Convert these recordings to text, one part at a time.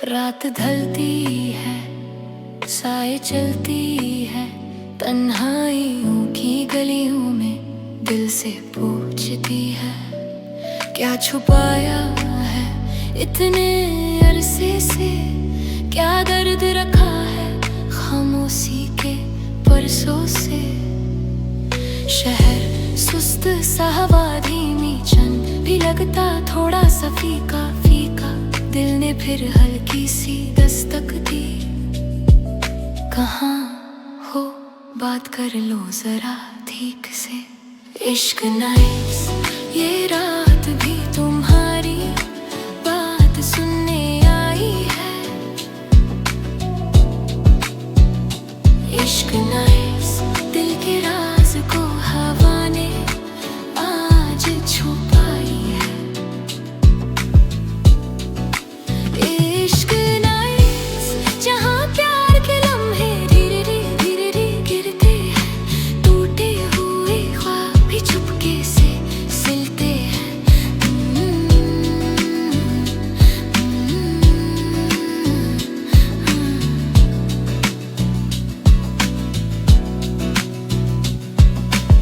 रात ढलती है, साए चलती है, तन्हाइयों की गलियों में दिल से पूछती है, क्या छुपाया है इतने अरसे से, क्या दर्द रखा है खामोशी के परसों से। शहर सुस्त सा, हवा धीमी, चंद भी लगता थोड़ा सा फीका फीका। दिल ने फिर हल्की सी दस्तक दी, कहाँ हो बात कर लो जरा ठीक से। इश्क नाइट्स, ये रात भी तुम्हारी बात सुनने आई है। इश्क नाइट्स, दिल के राज को हवा ने आज छुपाई है। इश्क नाइट्स, जहाँ प्यार के लम्हे धीरे धीरे गिरते हैं, टूटे हुए ख्वाब भी चुपके से सिलते हैं।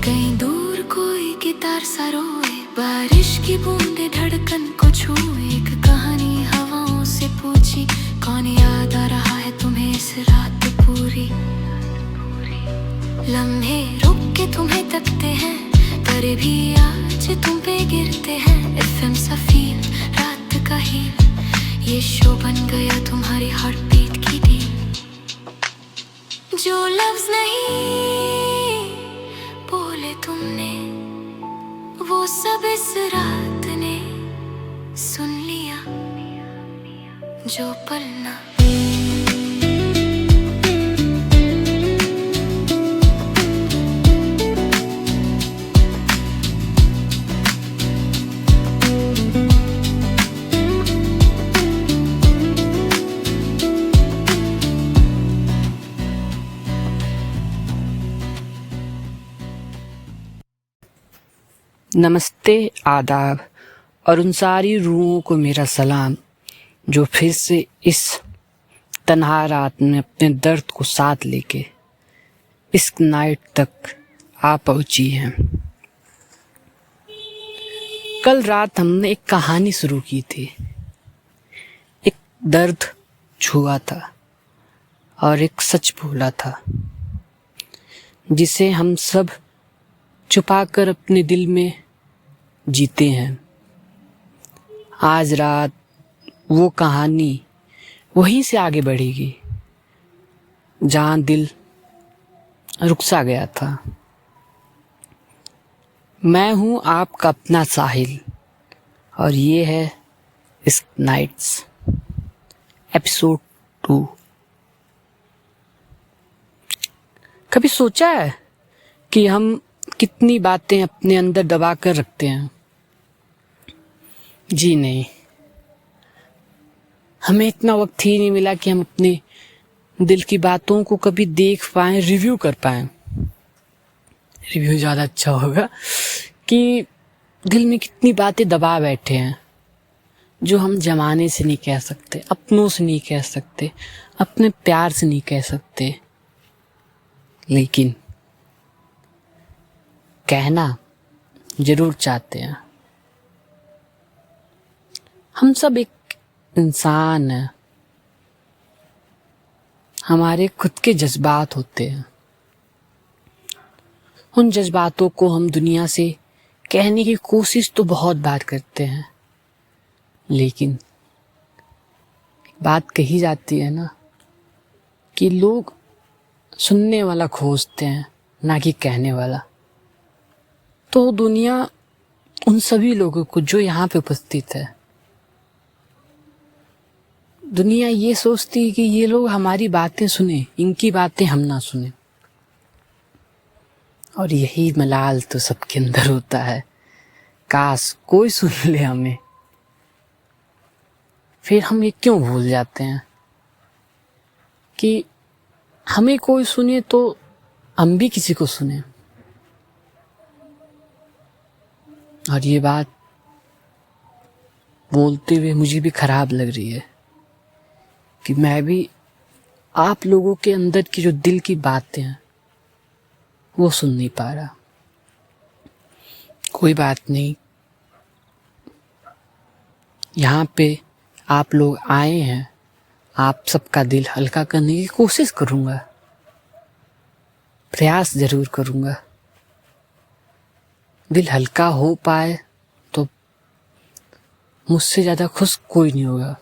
कहीं दूर कोई गिटार सा रोए, बारिश की बूंदे धड़कन को छुए। एक कहानी हवाओं से पूछी, कौन याद आ रहा है तुम्हें इस रात पूरी। लम्हे रुक के तुम्हें तकते हैं, तारे भी आज तुम पे गिरते हैं। एफएम सा फील, रात का हील, ये शो बन गया तुम्हारी हार्ट बीट की डील। जो लफ्ज नहीं बोले तुमने, वो सब इस रात ने सुन लिया। जो पल ना नमस्ते, आदाब और उन सारी रूहों को मेरा सलाम, जो फिर से इस तन्हा रात में अपने दर्द को साथ लेके इस नाइट तक आ पहुंची हैं। कल रात हमने एक कहानी शुरू की थी, एक दर्द छुआ था और एक सच बोला था, जिसे हम सब छुपाकर अपने दिल में जीते हैं। आज रात वो कहानी वहीं से आगे बढ़ेगी जहाँ दिल रुक सा गया था। मैं हूँ आपका अपना साहिल और ये है इस नाइट्स एपिसोड 2। कभी सोचा है कि हम कितनी बातें अपने अंदर दबा कर रखते हैं? जी नहीं, हमें इतना वक्त ही नहीं मिला कि हम अपने दिल की बातों को कभी देख पाएं, रिव्यू कर पाएं। रिव्यू ज़्यादा अच्छा होगा कि दिल में कितनी बातें दबा बैठे हैं, जो हम जमाने से नहीं कह सकते, अपनों से नहीं कह सकते, अपने प्यार से नहीं कह सकते, लेकिन कहना जरूर चाहते हैं। हम सब एक इंसान हैं, हमारे खुद के जज्बात होते हैं। उन जज्बातों को हम दुनिया से कहने की कोशिश तो बहुत बार करते हैं, लेकिन एक बात कही जाती है ना कि लोग सुनने वाला खोजते हैं, ना कि कहने वाला। तो दुनिया उन सभी लोगों को जो यहाँ पे उपस्थित है, दुनिया ये सोचती है कि ये लोग हमारी बातें सुने, इनकी बातें हम ना सुने। और यही मलाल तो सबके अंदर होता है, काश कोई सुन ले हमें। फिर हम ये क्यों भूल जाते हैं कि हमें कोई सुने तो हम भी किसी को सुने। और ये बात बोलते हुए मुझे भी खराब लग रही है कि मैं भी आप लोगों के अंदर की जो दिल की बातें हैं वो सुन नहीं पा रहा। कोई बात नहीं, यहाँ पे आप लोग आए हैं, आप सबका दिल हल्का करने की कोशिश करूँगा, प्रयास जरूर करूँगा। दिल हल्का हो पाए तो मुझसे ज़्यादा खुश कोई नहीं होगा।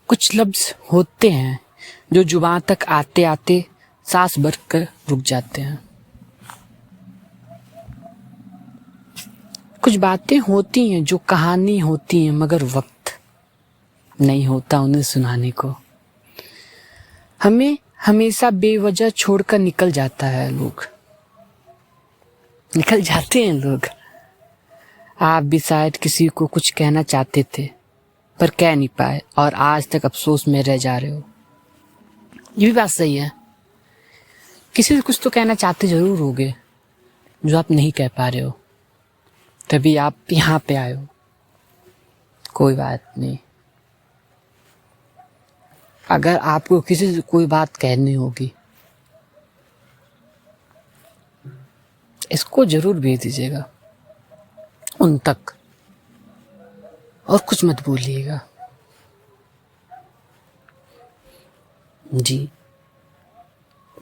कुछ लफ्ज़ होते हैं जो जुबान तक आते आते सांस भर कर रुक जाते हैं। कुछ बातें होती हैं जो कहानी होती हैं मगर वक्त नहीं होता उन्हें सुनाने को। हमें हमेशा बेवजह छोड़कर निकल जाते हैं लोग। आप भी शायद किसी को कुछ कहना चाहते थे पर कह नहीं पाए और आज तक अफसोस में रह जा रहे हो। ये भी बात सही है, किसी से कुछ तो कहना चाहते जरूर होगे जो आप नहीं कह पा रहे हो, तभी आप यहाँ पे आए हो। कोई बात नहीं, अगर आपको किसी से कोई बात कहनी होगी इसको जरूर भेज दीजिएगा उन तक, और कुछ मत बोलिएगा। जी,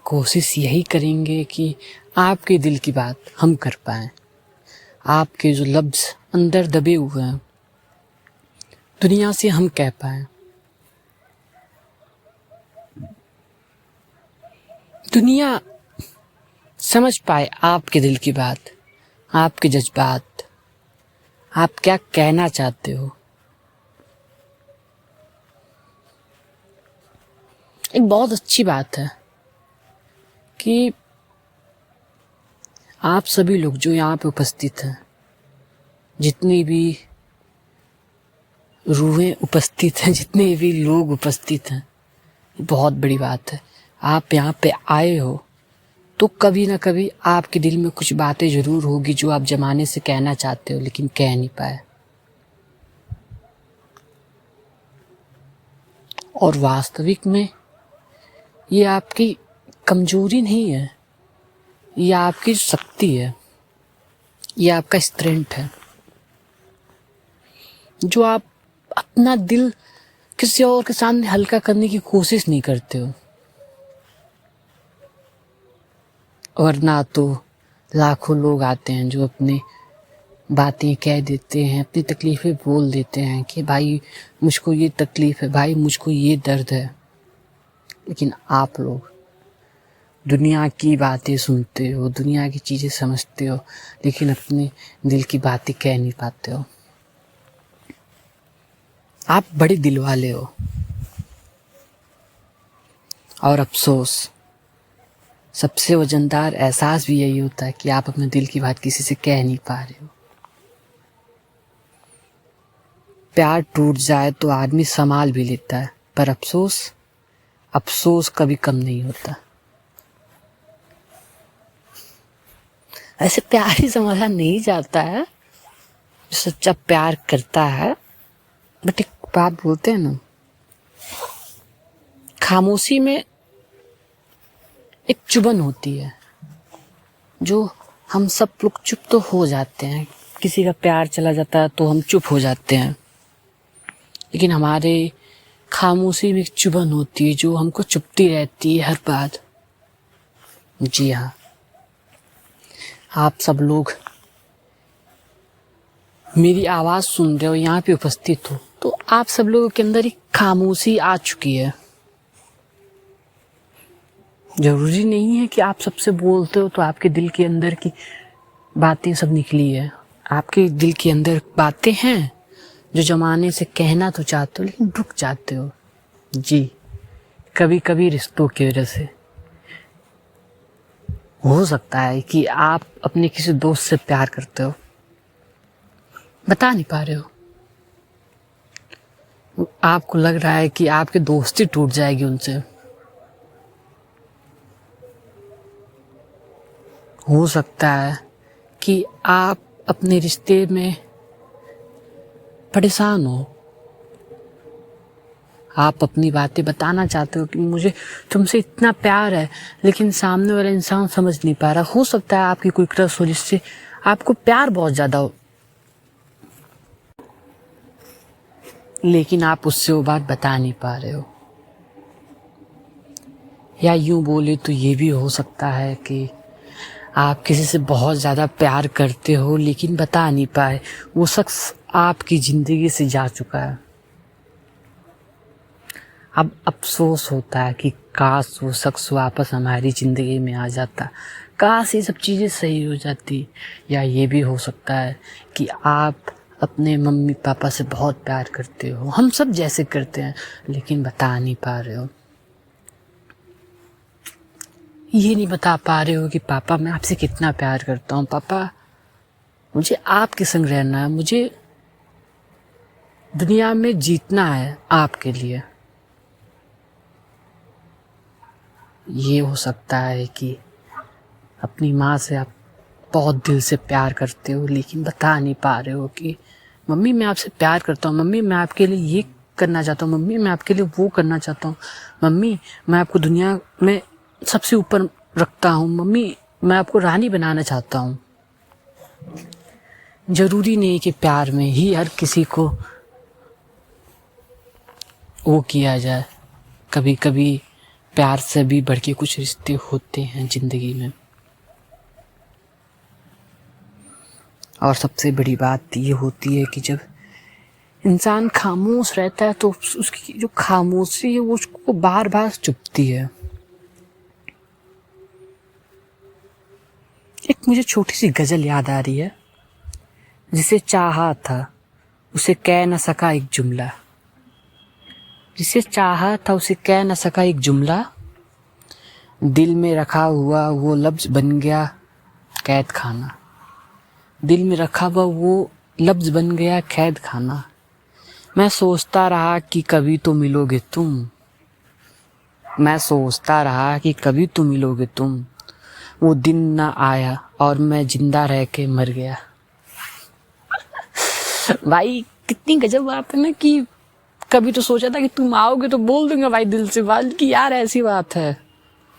कोशिश यही करेंगे कि आपके दिल की बात हम कर पाएं। आपके जो लफ्ज़ अंदर दबे हुए हैं दुनिया से हम कह पाएं। दुनिया समझ पाए आपके दिल की बात, आपके जज्बात, आप क्या कहना चाहते हो। एक बहुत अच्छी बात है कि आप सभी लोग जो यहाँ पे उपस्थित हैं, जितनी भी रूहें उपस्थित हैं, जितने भी लोग उपस्थित हैं, बहुत बड़ी बात है। आप यहाँ पे आए हो तो कभी ना कभी आपके दिल में कुछ बातें जरूर होगी जो आप जमाने से कहना चाहते हो लेकिन कह नहीं पाए। और वास्तविक में ये आपकी कमजोरी नहीं है, ये आपकी शक्ति है, ये आपका स्ट्रेंथ है जो आप अपना दिल किसी और के सामने हल्का करने की कोशिश नहीं करते हो। वरना तो लाखों लोग आते हैं जो अपनी बातें कह देते हैं, अपनी तकलीफ़ें बोल देते हैं कि भाई मुझको ये तकलीफ़ है, भाई मुझको ये दर्द है। लेकिन आप लोग दुनिया की बातें सुनते हो, दुनिया की चीज़ें समझते हो, लेकिन अपने दिल की बातें कह नहीं पाते हो। आप बड़े दिल वाले हो। और अफसोस सबसे वजनदार एहसास भी यही होता है कि आप अपने दिल की बात किसी से कह नहीं पा रहे हो। प्यार टूट जाए तो आदमी संभाल भी लेता है, पर अफसोस कभी कम नहीं होता। ऐसे प्यार ही संभाला नहीं जाता है जो सच्चा प्यार करता है। बट एक बात बोलते हैं ना, खामोशी में एक चुभन होती है जो हम सब लोग चुप तो हो जाते हैं। किसी का प्यार चला जाता है तो हम चुप हो जाते हैं, लेकिन हमारे खामोशी में एक चुभन होती है जो हमको चुभती रहती है हर बात। जी हाँ, आप सब लोग मेरी आवाज़ सुन रहे हो, यहाँ पे उपस्थित हो, तो आप सब लोगों के अंदर एक खामोशी आ चुकी है। जरूरी नहीं है कि आप सबसे बोलते हो तो आपके दिल के अंदर की बातें सब निकली है। आपके दिल के अंदर बातें हैं जो जमाने से कहना तो चाहते हो लेकिन रुक जाते हो। जी, कभी कभी रिश्तों की वजह से हो सकता है कि आप अपने किसी दोस्त से प्यार करते हो, बता नहीं पा रहे हो, आपको लग रहा है कि आपकी दोस्ती टूट जाएगी उनसे। हो सकता है कि आप अपने रिश्ते में परेशान हो, आप अपनी बातें बताना चाहते हो कि मुझे तुमसे इतना प्यार है, लेकिन सामने वाला इंसान समझ नहीं पा रहा। हो सकता है आपकी कोई क्रश हो जिससे आपको प्यार बहुत ज्यादा हो, लेकिन आप उससे वो बात बता नहीं पा रहे हो। या यूं बोले तो ये भी हो सकता है कि आप किसी से बहुत ज़्यादा प्यार करते हो लेकिन बता नहीं पाए, वो शख्स आपकी ज़िंदगी से जा चुका है। अब अफसोस होता है कि काश वो शख्स वापस हमारी ज़िंदगी में आ जाता, काश ये सब चीज़ें सही हो जाती। या ये भी हो सकता है कि आप अपने मम्मी पापा से बहुत प्यार करते हो, हम सब जैसे करते हैं, लेकिन बता नहीं पा रहे हो। ये नहीं बता पा रहे हो कि पापा मैं आपसे कितना प्यार करता हूँ, पापा मुझे आपके संग रहना है, मुझे दुनिया में जीतना है आपके लिए। ये हो सकता है कि अपनी माँ से आप बहुत दिल से प्यार करते हो लेकिन बता नहीं पा रहे हो कि मम्मी मैं आपसे प्यार करता हूँ, मम्मी मैं आपके लिए ये करना चाहता हूँ, मम्मी मैं आपके लिए वो करना चाहता हूँ, मम्मी मैं आपको दुनिया में सबसे ऊपर रखता हूँ, मम्मी मैं आपको रानी बनाना चाहता हूँ। जरूरी नहीं कि प्यार में ही हर किसी को वो किया जाए, कभी कभी प्यार से भी बढ़ के कुछ रिश्ते होते हैं जिंदगी में। और सबसे बड़ी बात ये होती है कि जब इंसान खामोश रहता है तो उसकी जो खामोशी है वो उसको बार बार चुभती है। एक मुझे छोटी सी गजल याद आ रही है, जिसे चाहा था उसे कह न सका एक जुमला, जिसे चाहा था उसे कह न सका एक जुमला, दिल में रखा हुआ वो लफ्ज बन गया कैद खाना, दिल में रखा हुआ वो लफ्ज बन गया कैद खाना। मैं सोचता रहा कि कभी तो मिलोगे तुम, मैं सोचता रहा कि कभी तो मिलोगे तुम, वो दिन ना आया और मैं जिंदा रह के मर गया। भाई कितनी गजब बात है ना कि कभी तो सोचा था कि तुम आओगे तो बोल दूंगा भाई दिल से बात कि यार ऐसी बात है,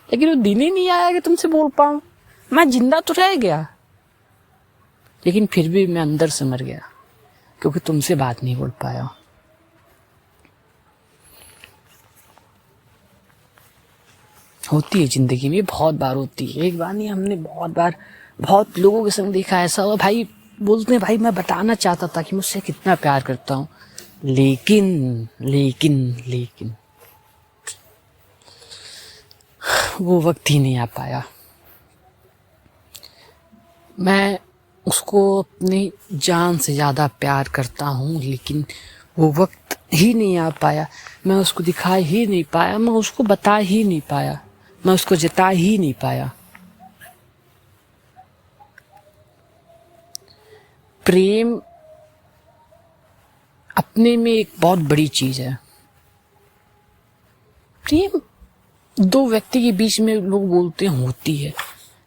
लेकिन वो दिन ही नहीं आया कि तुमसे बोल पाऊं। मैं जिंदा तो रह गया लेकिन फिर भी मैं अंदर से मर गया क्योंकि तुमसे बात नहीं बोल पाया। होती है जिंदगी में, बहुत बार होती है, एक बार नहीं हमने बहुत बार बहुत लोगों के संग देखा ऐसा हुआ। भाई बोलते हैं भाई मैं बताना चाहता था कि मुझसे कितना प्यार करता हूँ, लेकिन लेकिन लेकिन वो वक्त ही नहीं आ पाया। मैं उसको अपनी जान से ज़्यादा प्यार करता हूँ लेकिन वो वक्त ही नहीं आ पाया। मैं उसको दिखा ही नहीं पाया, मैं उसको बता ही नहीं पाया, मैं उसको जता ही नहीं पाया। प्रेम अपने में एक बहुत बड़ी चीज है। प्रेम दो व्यक्ति के बीच में लोग बोलते हैं होती है,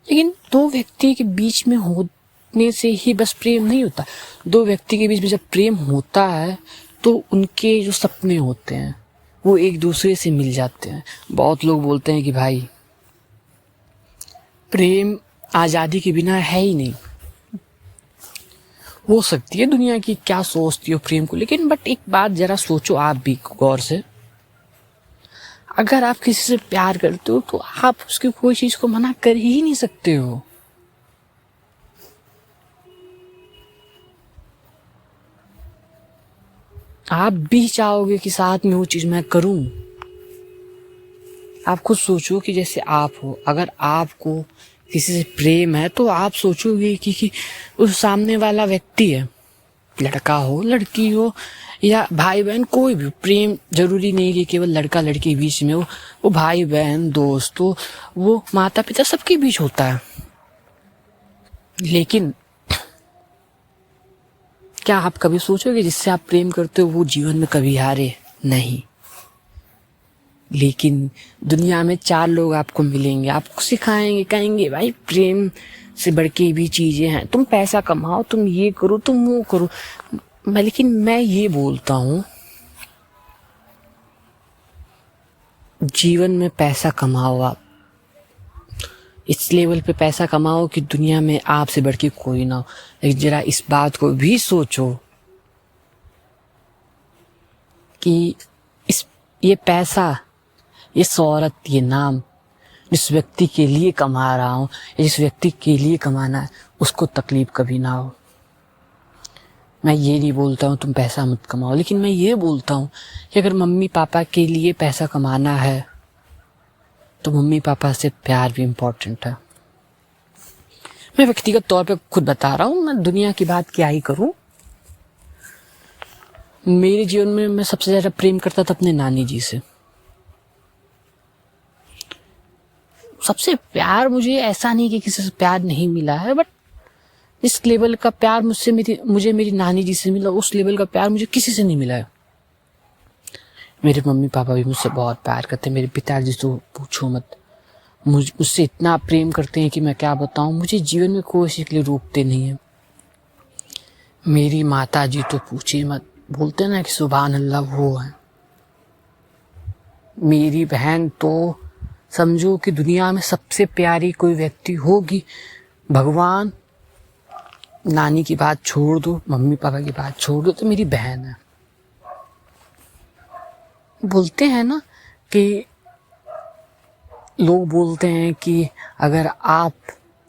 लेकिन दो व्यक्ति के बीच में होने से ही बस प्रेम नहीं होता। दो व्यक्ति के बीच में जब प्रेम होता है तो उनके जो सपने होते हैं वो एक दूसरे से मिल जाते हैं। बहुत लोग बोलते हैं कि भाई प्रेम आज़ादी के बिना है ही नहीं। हो सकती है दुनिया की क्या सोचती हो प्रेम को, लेकिन बट एक बात जरा सोचो आप भी गौर से, अगर आप किसी से प्यार करते हो तो आप उसकी कोई चीज को मना कर ही नहीं सकते हो। आप भी चाहोगे कि साथ में वो चीज मैं करूं। आप खुद सोचो कि जैसे आप हो, अगर आपको किसी से प्रेम है तो आप सोचोगे कि उस सामने वाला व्यक्ति है, लड़का हो लड़की हो या भाई बहन, कोई भी प्रेम जरूरी नहीं कि केवल लड़का लड़की के बीच में हो, वो भाई बहन, दोस्त हो, वो माता पिता, सबके बीच होता है। लेकिन क्या आप कभी सोचोगे जिससे आप प्रेम करते हो वो जीवन में कभी हारे? नहीं। लेकिन दुनिया में 4 लोग आपको मिलेंगे, आपको सिखाएंगे, कहेंगे भाई प्रेम से बढ़ के भी चीजें हैं, तुम पैसा कमाओ, तुम ये करो, तुम वो करो। लेकिन मैं ये बोलता हूँ, जीवन में पैसा कमाओ, आप इस लेवल पे पैसा कमाओ कि दुनिया में आपसे बढ़ के कोई ना हो। लेकिन जरा इस बात को भी सोचो कि ये पैसा, ये शोहरत, ये नाम जिस व्यक्ति के लिए कमा रहा हूँ या जिस व्यक्ति के लिए कमाना है, उसको तकलीफ कभी ना हो। मैं ये नहीं बोलता हूँ तुम पैसा मत कमाओ, लेकिन मैं ये बोलता हूँ कि अगर मम्मी पापा के लिए पैसा कमाना है तो मम्मी पापा से प्यार भी इम्पोर्टेंट है। मैं व्यक्तिगत तौर पे खुद बता रहा हूँ, मैं दुनिया की बात क्या ही करूँ। मेरे जीवन में मैं सबसे ज़्यादा प्रेम करता था अपने नानी जी से। सबसे प्यार मुझे ऐसा नहीं कि किसी से प्यार नहीं मिला है, बट इस लेवल का प्यार मुझे मेरी नानी जी से मिला, उस लेवल का प्यार मुझे किसी से नहीं मिला है। मेरे मम्मी पापा भी मुझसे बहुत प्यार करते हैं, मेरे पिताजी तो पूछो मत, मुझसे इतना प्रेम करते हैं कि मैं क्या बताऊं। मुझे जीवन में कोई चीज़ के लिए रोकते नहीं है। मेरी माता जी तो पूछे मत, बोलते ना कि सुभान अल्लाह वो है। मेरी बहन तो समझो कि दुनिया में सबसे प्यारी कोई व्यक्ति होगी, भगवान, नानी की बात छोड़ दो, मम्मी पापा की बात छोड़ दो, तो मेरी बहन है। बोलते हैं ना कि लोग बोलते हैं कि अगर आप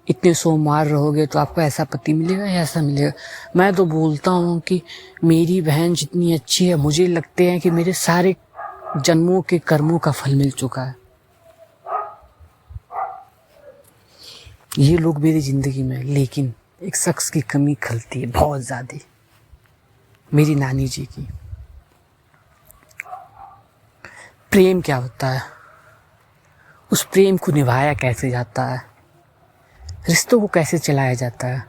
इतने सोमवार रहोगे तो आपको ऐसा पति मिलेगा या ऐसा मिलेगा। मैं तो बोलता हूँ कि मेरी बहन जितनी अच्छी है, मुझे लगते हैं कि मेरे सारे जन्मों के कर्मों का फल मिल चुका है। ये लोग मेरी जिंदगी में, लेकिन एक शख्स की कमी खलती है बहुत ज़्यादा, मेरी नानी जी की। प्रेम क्या होता है, उस प्रेम को निभाया कैसे जाता है, रिश्तों को कैसे चलाया जाता है,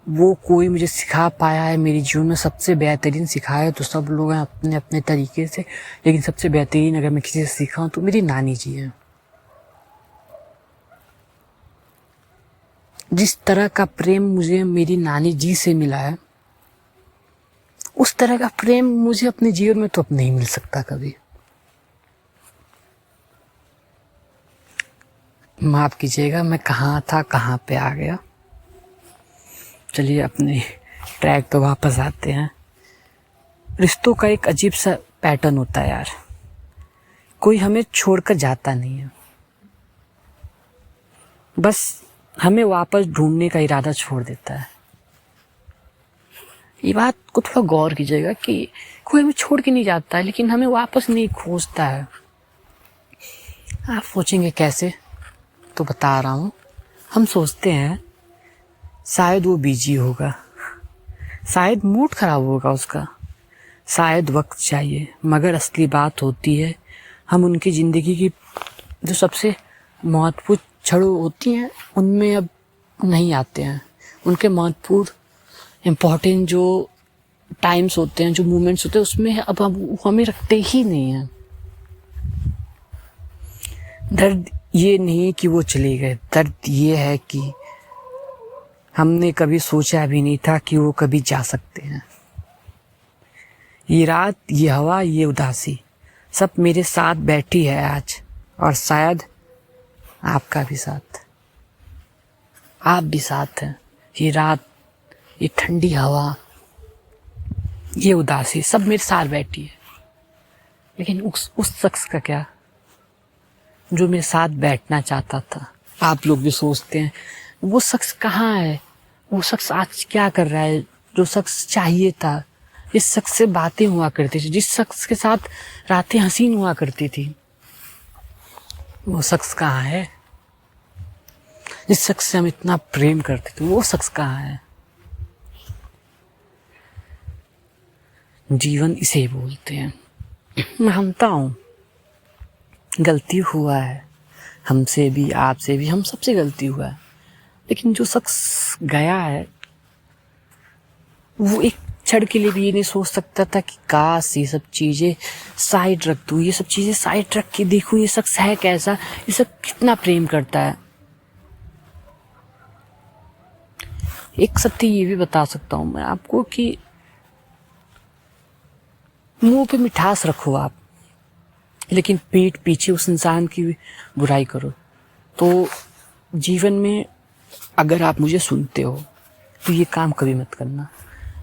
वो कोई मुझे सिखा पाया है मेरे जीवन में। सबसे बेहतरीन सिखाया तो सब लोग हैं अपने अपने तरीके से, लेकिन सबसे बेहतरीन अगर मैं किसी से सीखा हूँ तो मेरी नानी जी हैं। जिस तरह का प्रेम मुझे मेरी नानी जी से मिला है, उस तरह का प्रेम मुझे अपने जीवन में तो अब नहीं मिल सकता कभी। माफ कीजिएगा, मैं कहाँ था कहाँ पे आ गया। चलिए अपने ट्रैक पे वापस आते हैं। रिश्तों का एक अजीब सा पैटर्न होता है यार, कोई हमें छोड़कर जाता नहीं है, बस हमें वापस ढूंढने का इरादा छोड़ देता है। ये बात को थोड़ा गौर कीजिएगा कि कोई हमें छोड़ के नहीं जाता है, लेकिन हमें वापस नहीं खोजता है। आप सोचेंगे कैसे, तो बता रहा हूँ। हम सोचते हैं शायद वो बिजी होगा, शायद मूड खराब होगा उसका, शायद वक्त चाहिए, मगर असली बात होती है हम उनकी ज़िंदगी की जो सबसे महत्वपूर्ण क्षण होती हैं उनमें अब नहीं आते हैं। उनके महत्वपूर्ण इम्पोर्टेंट जो टाइम्स होते हैं, जो मोमेंट्स होते हैं, उसमें अब हमें रखते ही नहीं हैं। दर्द ये नहीं कि वो चले गए, दर्द ये है कि हमने कभी सोचा भी नहीं था कि वो कभी जा सकते हैं। ये रात, ये हवा, ये उदासी सब मेरे साथ बैठी है आज, और शायद आपका भी साथ, आप भी साथ हैं। ये रात, ये ठंडी हवा, ये उदासी सब मेरे साथ बैठी है। लेकिन उस शख्स का क्या जो मेरे साथ बैठना चाहता था। आप लोग भी सोचते हैं वो शख्स कहाँ है, वो शख्स आज क्या कर रहा है। जो शख्स चाहिए था, जिस शख्स से बातें हुआ करती थी, जिस शख्स के साथ रातें हसीन हुआ करती थी, वो शख्स कहाँ है। जिस शख्स से हम इतना प्रेम करते थे, वो शख्स कहाँ है। जीवन इसे बोलते हैं। मानता हूँ गलती हुआ है, हमसे भी, आपसे भी, हम सबसे गलती हुआ है, लेकिन जो शख्स गया है वो एक क्षण के लिए भी ये नहीं सोच सकता था कि काश ये सब चीज़ें साइड रख दूँ, ये सब चीज़ें साइड रख के देखूँ ये शख्स है कैसा, ये सब कितना प्रेम करता है। एक सत्य ये भी बता सकता हूँ मैं आपको कि मुंह पे मिठास रखो आप, लेकिन पीठ पीछे उस इंसान की बुराई करो तो जीवन में, अगर आप मुझे सुनते हो तो ये काम कभी मत करना।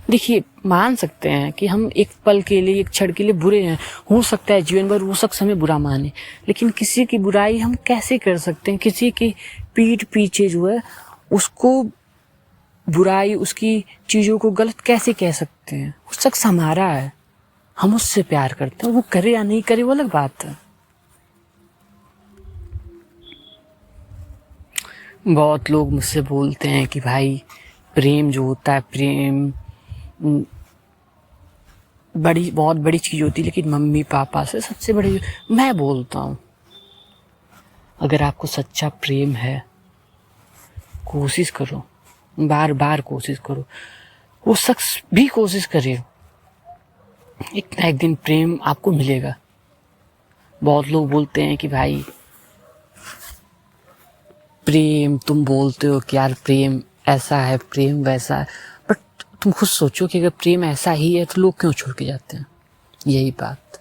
देखिए, मान सकते हैं कि हम एक पल के लिए, एक क्षण के लिए बुरे हैं, हो सकता है जीवन भर वो शख्स हमें बुरा माने, लेकिन किसी की बुराई हम कैसे कर सकते हैं? किसी की पीठ पीछे जो है उसको बुराई, उसकी चीज़ों को गलत कैसे कह सकते हैं? वो शख्स हमारा है, हम उससे प्यार करते हैं, वो करे या नहीं करे वो अलग बात है। बहुत लोग मुझसे बोलते हैं कि भाई प्रेम जो होता है, प्रेम बहुत बड़ी चीज़ होती है, लेकिन मम्मी पापा से सबसे बड़ी। मैं बोलता हूँ अगर आपको सच्चा प्रेम है, कोशिश करो, बार बार कोशिश करो, वो शख्स भी कोशिश करे, एक ना एक दिन प्रेम आपको मिलेगा। बहुत लोग बोलते हैं कि भाई प्रेम, तुम बोलते हो कि यार प्रेम ऐसा है, प्रेम वैसा है, बट तुम खुद सोचो कि अगर प्रेम ऐसा ही है तो लोग क्यों छोड़ के जाते हैं? यही बात,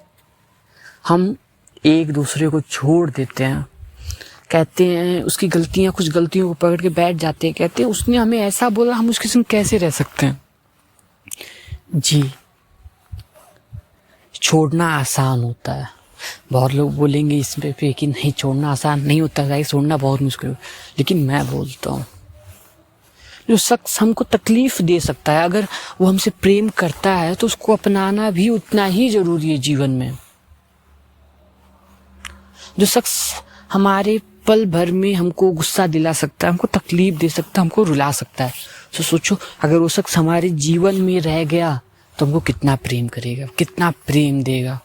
हम एक दूसरे को छोड़ देते हैं, कहते हैं उसकी गलतियां, कुछ गलतियों को पकड़ के बैठ जाते हैं, कहते हैं उसने हमें ऐसा बोला, हम उसके संग कैसे रह सकते हैं? जी, छोड़ना आसान होता है। बहुत लोग बोलेंगे इसमें पे कि नहीं, छोड़ना आसान नहीं होता है, छोड़ना बहुत मुश्किल है, लेकिन मैं बोलता हूँ जो शख्स हमको तकलीफ दे सकता है, अगर वो हमसे प्रेम करता है तो उसको अपनाना भी उतना ही जरूरी है जीवन में। जो शख्स हमारे पल भर में हमको गुस्सा दिला सकता है, हमको तकलीफ दे सकता है, हमको रुला सकता है, तो सोचो अगर वो शख्स हमारे जीवन में रह गया तो हमको कितना प्रेम करेगा, कितना प्रेम देगा।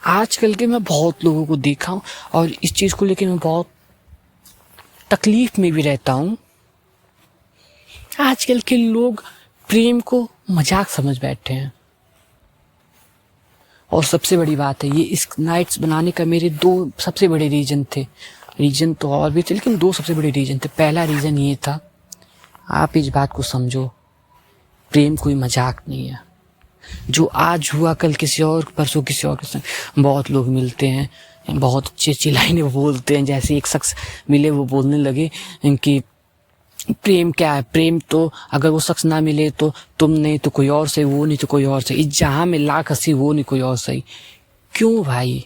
आजकल के मैं बहुत लोगों को देखा हूँ और इस चीज़ को लेकर मैं बहुत तकलीफ में भी रहता हूँ। आजकल के लोग प्रेम को मजाक समझ बैठे हैं, और सबसे बड़ी बात है, ये इस नाइट्स बनाने का मेरे 2 सबसे बड़े रीजन थे। रीजन तो और भी थे, लेकिन 2 सबसे बड़े रीजन थे। पहला रीजन ये था, आप इस बात को समझो, प्रेम कोई मजाक नहीं है। जो आज हुआ कल किसी और, परसों किसी और के संग। बहुत लोग मिलते हैं, बहुत अच्छी लाइनें बोलते हैं, जैसे एक शख्स मिले वो बोलने लगे कि प्रेम क्या है, प्रेम तो अगर वो शख्स ना मिले तो तुम नहीं तो कोई और सही, वो नहीं तो कोई और सही, जहां में लाख हंसी वो नहीं कोई और सही। क्यों भाई?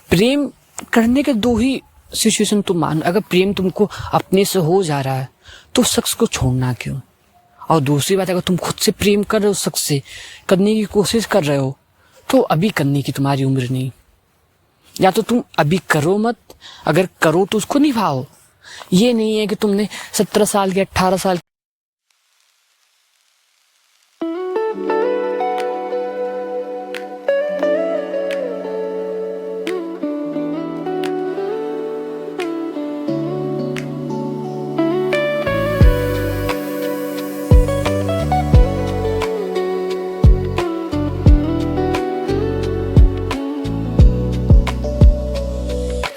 प्रेम करने के 2 ही सिचुएशन तुम मान। अगर प्रेम तुमको अपने से हो जा रहा है तो शख्स को छोड़ना क्यों? और दूसरी बात, अगर तुम खुद से प्रेम कर रहे हो, शख्स से करने की कोशिश कर रहे हो, तो अभी करने की तुम्हारी उम्र नहीं। या तो तुम अभी करो मत, अगर करो तो उसको निभाओ। ये नहीं है कि तुमने 17 साल के 18 साल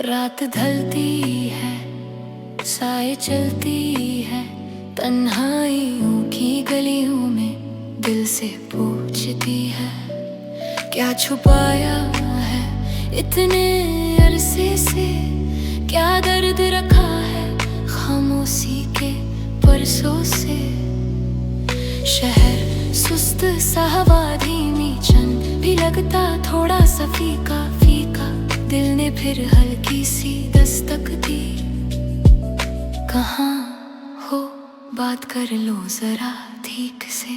रात ढलती है, साए चलती है, तन्हाइयों की गलियों में दिल से पूछती है, क्या छुपाया है इतने अरसे से, क्या दर्द रखा है खामोशी के परसों से। शहर सुस्त सा, हवा धीमी, चंद भी लगता थोड़ा सा फीका फीका, दिल ने फिर हल्की सी दस्तक दी। कहाँ हो, बात कर लो जरा ठीक से।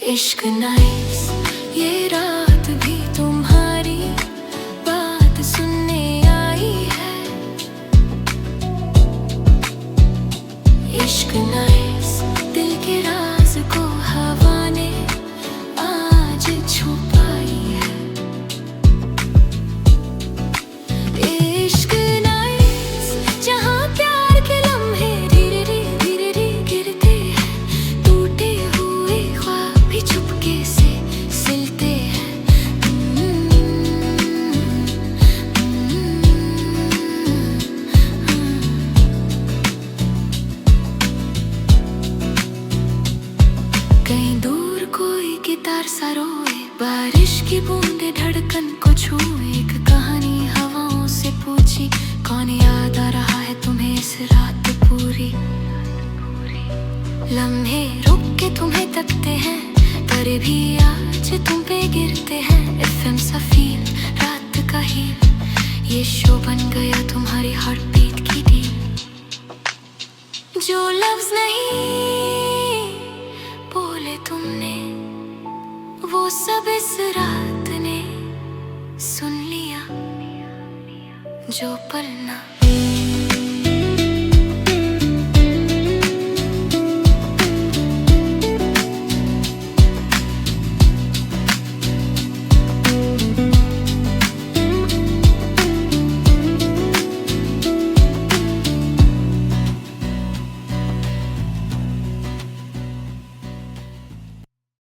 इश्क नाइट्स, ये रात भी तुम्हारी बात सुनने आई है। इश्क नाइट्स दिल के राज को हवा ने आज छुपाई है। इश्क नाइट्स जहाँ प्यार के लम्हे धीरे धीरे गिरते हैं, टूटे हुए ख्वाब भी चुपके से सिलते हैं। कहीं दूर कोई गिटार सा रोए, बारिश की बूंदे धड़कन को छुए, एक कहानी हवाओं से पूछी, कौन याद आ रहा है तुम्हें इस रात पूरी। लम्हे रुक के तुम्हें तकते हैं, तारे भी आज तुम पे गिरते हैं। FM सा फील रात का हील, ये शो बन गया तुम्हारी हार्ट बीट की डील। जो लफ्ज नहीं बोले तुमने, वो सब इस रात ने सुन लिया। जो पल ना